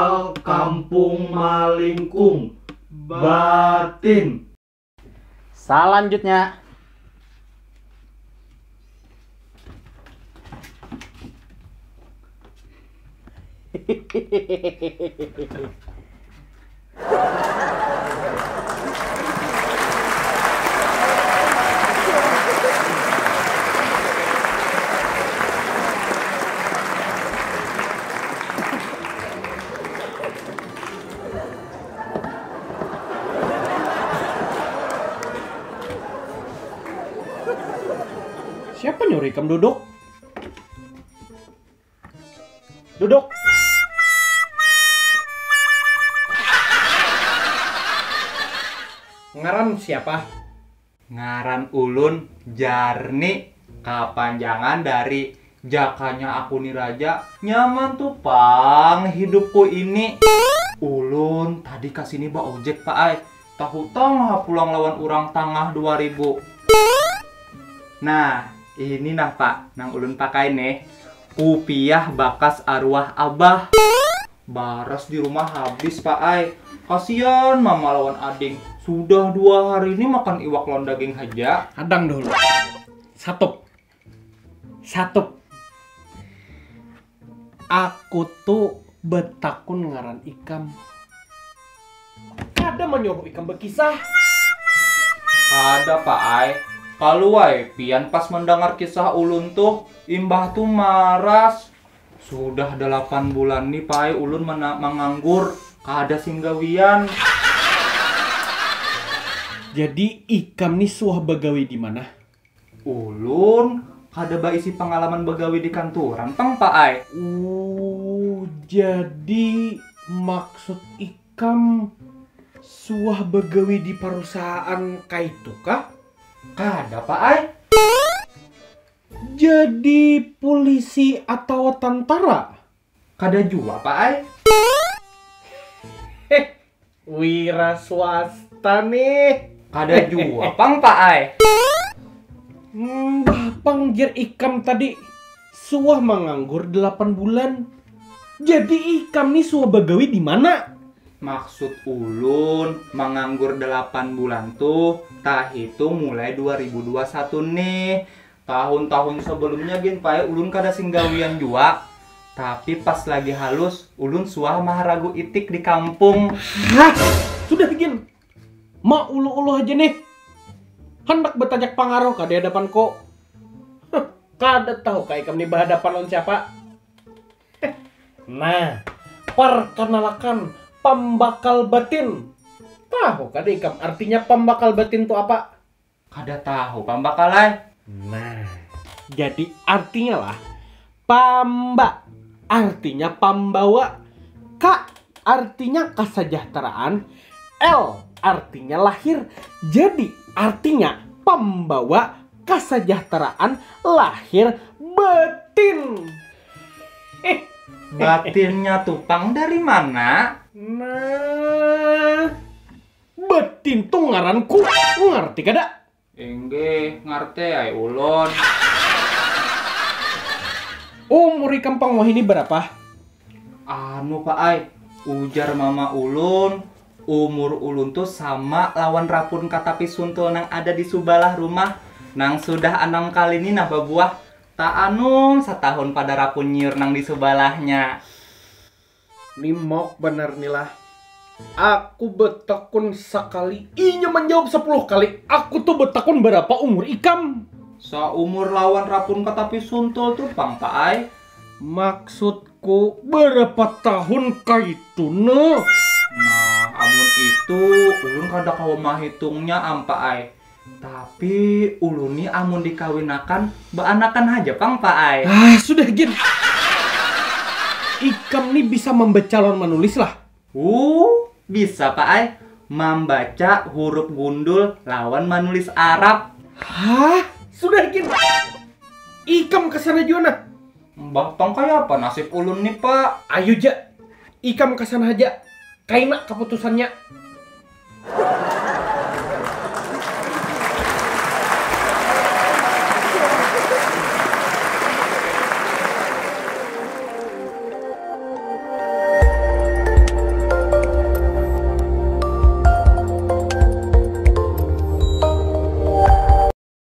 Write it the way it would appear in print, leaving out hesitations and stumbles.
Awal Kampung Malingkung Batin. Selanjutnya, siapa nyuruh Ikam duduk? Duduk. Ngaran siapa? Ngaran ulun Jarni, kapanjangan dari jakanya aku nih raja. Nyaman tuh pang hidupku ini. Ulun tadi kasini ba ojek pak ay. Tahu tang pulang lawan orang tangah 2000. Nah, ini nah pak, nang ulun pakai nih. Upiah bakas arwah abah. Baras di rumah habis pak ay. Kasian mama lawan ading. Sudah 2 hari ini makan iwak lawan daging aja. Adang dulu. Satu. Aku tuh betakun ngaran Ikam. Ada menyuruh Ikam berkisah. Ada pak ay. Kalau ay pian pas mendengar kisah ulun tuh imbah tuh maras. Sudah 8 bulan nih pak ay ulun menganggur. Kada singgawian. Jadi Ikam nih suah begawi di mana? Ulun kada ba isi pengalaman begawi di kantoran pang pak ay. Jadi maksud Ikam suah begawi di perusahaan kaitu kah? Kada pak ay. Jadi polisi atau tentara? Kada jua pak ay. Wira swasta nih. Kada jua pang pak ay. Bapang jer Ikam tadi suah menganggur 8 bulan. Jadi Ikam nih suah begawi di mana? Maksud ulun menganggur 8 bulan tuh tah hitung mulai 2021 nih. Tahun-tahun sebelumnya gin pae ulun kada singgawian jua. Tapi pas lagi halus ulun suah maharagu itik di kampung. Hah? Sudah gin. Ma ulu-ulu aja nih. Hendak bertajak pangaruh ka di hadapan ko. Kada tahu ka Ikam nih berhadapan lawan siapa? Nah, perkenalkan pembakal batin. Tahu kan Ikam artinya pembakal batin itu apa? Kada tahu pambakalai. Nah, jadi artinya lah pamba artinya pembawa, K artinya kesejahteraan, L artinya lahir. Jadi artinya pembawa kesejahteraan lahir batin. Batinnya tupang dari mana? Nah, batin tuh ngaranku, ngerti kada? Engge, ngerti ay ulun. Umur Ikam Pangwah ini berapa? Anu pak ay, ujar mama ulun, umur ulun tuh sama lawan rapun katapi suntul nang ada di subalah rumah. Nang sudah 6 kali ini nah babuah. Tak anu setahun pada rapun nyir nang di sebalahnya. Ini mok bener nih lah. Aku betakun sekali, inya menjawab 10 kali. Aku tuh betakun berapa umur Ikam? Seumur lawan rapun katapi suntul tuh pang pak ay. Maksudku berapa tahun kaitu no? Nah, amun itu ulun kada kawa mahitungnya ampa ay. Tapi ulun ni amun dikawinakan beanakan aja pang pak ay. Sudah gin. Ikam nih bisa membaca lawan menulis lah. Bisa pak ay. Membaca huruf gundul lawan menulis Arab. Sudah gin. Ikam kesana juga nah. Mbah tong kayak apa nasib ulun nih pak? Ayo ja. Ikam kesana aja. Kaina keputusannya.